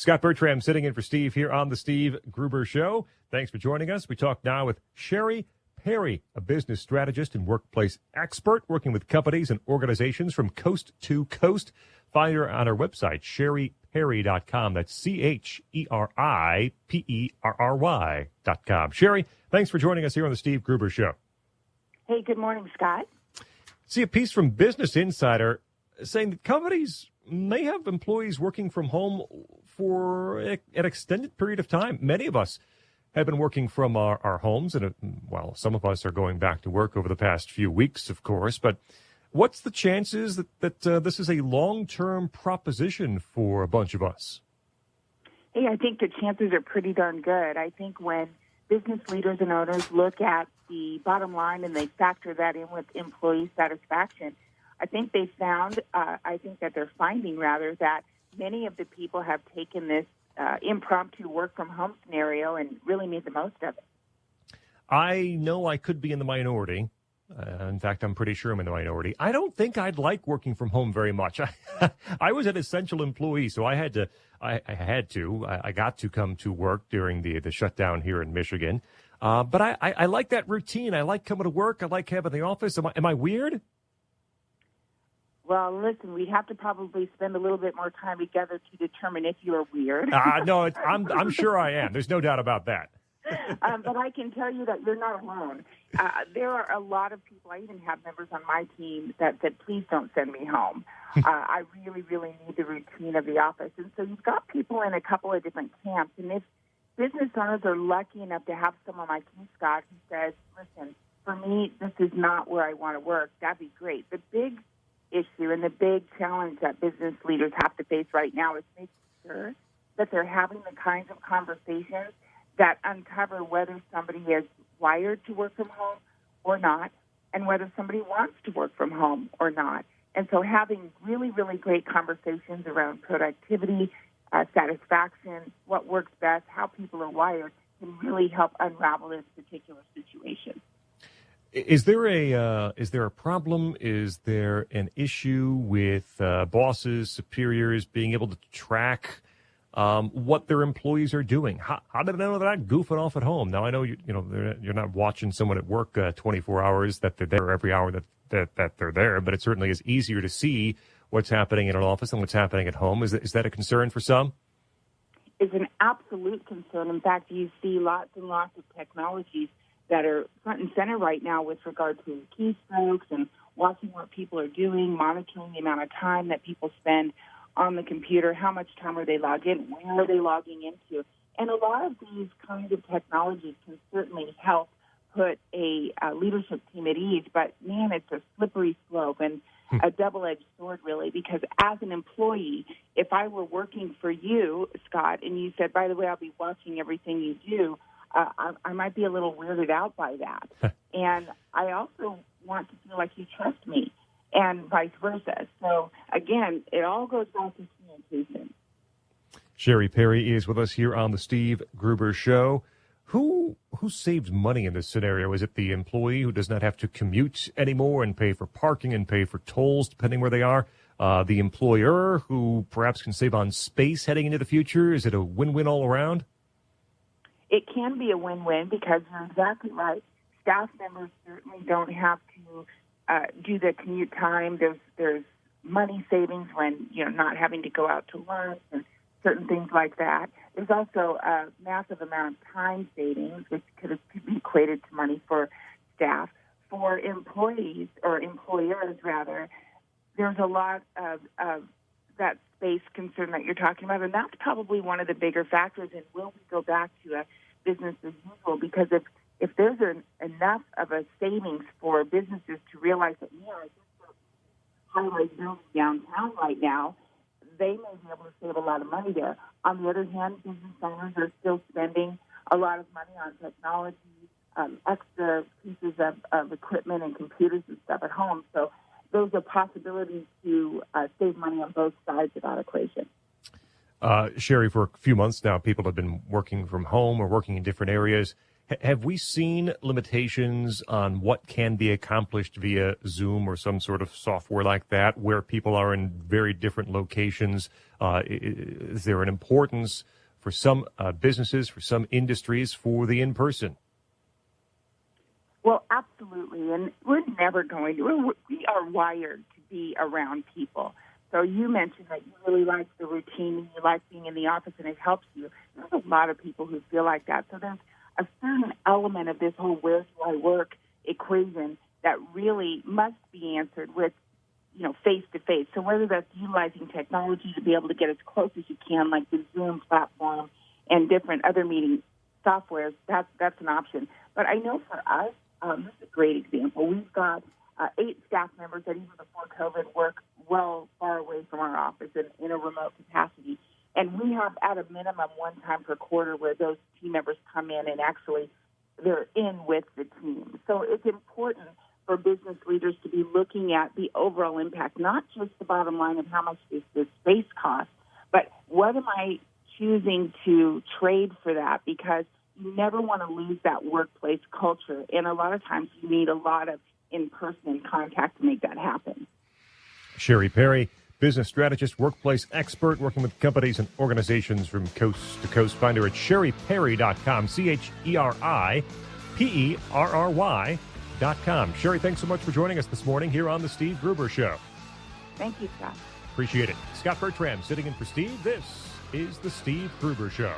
Scott Bertram sitting in for Steve here on the Steve Gruber Show. Thanks for joining us. We talk now with Cheri Perry, a business strategist and workplace expert working with companies and organizations from coast to coast. Find her on her website, cheriperry.com. That's CheriPerry.com. Cheri, thanks for joining us here on the Steve Gruber Show. Hey, good morning, Scott. See a piece from Business Insider saying that companies may have employees working from home for an extended period of time. Many of us have been working from our homes, and some of us are going back to work over the past few weeks, of course. But what's the chances that this is a long-term proposition for a bunch of us? Hey, I think the chances are pretty darn good. I think when business leaders and owners look at the bottom line and they factor that in with employee satisfaction, I think they're finding that many of the people have taken this impromptu work from home scenario and really made the most of it. I know I could be in the minority. In fact, I'm pretty sure I'm in the minority. I don't think I'd like working from home very much. I was an essential employee, so I got to come to work during the shutdown here in Michigan. But I like that routine. I like coming to work. I like having the office. Am I weird? Well, listen, we'd have to probably spend a little bit more time together to determine if you're weird. No, I'm sure I am. There's no doubt about that. But I can tell you that you're not alone. There are a lot of people. I even have members on my team that said, please don't send me home. I really, really need the routine of the office. And so you've got people in a couple of different camps. And if business owners are lucky enough to have someone like you, Scott, who says, listen, for me, this is not where I want to work, that'd be great. The big issue and the big challenge that business leaders have to face right now is making sure that they're having the kinds of conversations that uncover whether somebody is wired to work from home or not, and whether somebody wants to work from home or not. And so having really, really great conversations around productivity, satisfaction, what works best, how people are wired, can really help unravel this particular situation. Is there a problem? Is there an issue with bosses, superiors being able to track what their employees are doing? How do they know they're not goofing off at home? Now I know you're not watching someone at work 24 hours that they're there every hour that they're there, but it certainly is easier to see what's happening in an office and what's happening at home. Is that a concern for some? It's an absolute concern. In fact, you see lots and lots of technologies that are front and center right now with regard to keystrokes and watching what people are doing, monitoring the amount of time that people spend on the computer, how much time are they logged in, where are they logging into. And a lot of these kinds of technologies can certainly help put a leadership team at ease, but, man, it's a slippery slope and a double-edged sword, really, because as an employee, if I were working for you, Scott, and you said, by the way, I'll be watching everything you do, I might be a little weirded out by that. And I also want to feel like you trust me, and vice versa. So, again, it all goes back to communication. Cheri Perry is with us here on the Steve Gruber Show. Who saves money in this scenario? Is it the employee who does not have to commute anymore and pay for parking and pay for tolls, depending where they are? The employer who perhaps can save on space heading into the future? Is it a win-win all around? It can be a win-win because you're exactly right. Staff members certainly don't have to do the commute time. There's money savings when not having to go out to lunch and certain things like that. There's also a massive amount of time savings, which could be equated to money for staff. For employees or employers, rather, there's a lot of that space concern that you're talking about, and that's probably one of the bigger factors in will we go back to a business as usual, because if there's enough of a savings for businesses to realize that, I just highlight building downtown right now, they may be able to save a lot of money there. On the other hand, business owners are still spending a lot of money on technology, extra pieces of equipment and computers and stuff at home. So those are possibilities to save money on both sides of that equation. Cheri, for a few months now, people have been working from home or working in different areas. Have we seen limitations on what can be accomplished via Zoom or some sort of software like that, where people are in very different locations? Is there an importance for some businesses, for some industries, for the in-person? Well, absolutely. And we're never going to. We are wired to be around people. So you mentioned that you really like the routine and you like being in the office and it helps you. There's a lot of people who feel like that. So there's a certain element of this whole where do I work equation that really must be answered with, face-to-face. So whether that's utilizing technology to be able to get as close as you can, like the Zoom platform and different other meeting softwares, that's an option. But I know for us, this is a great example. We've got 8 staff members that even before COVID work well far away from our office in a remote capacity. And we have at a minimum one time per quarter where those team members come in and actually they're in with the team. So it's important for business leaders to be looking at the overall impact, not just the bottom line of how much does this space cost, but what am I choosing to trade for that? Because you never want to lose that workplace culture. And a lot of times you need a lot of in-person contact to make that happen. Cheri Perry, business strategist, workplace expert, working with companies and organizations from coast to coast. Find her at cheriperry.com, CheriPerry.com. Cheri, thanks so much for joining us this morning here on The Steve Gruber Show. Thank you, Scott. Appreciate it. Scott Bertram sitting in for Steve. This is The Steve Gruber Show.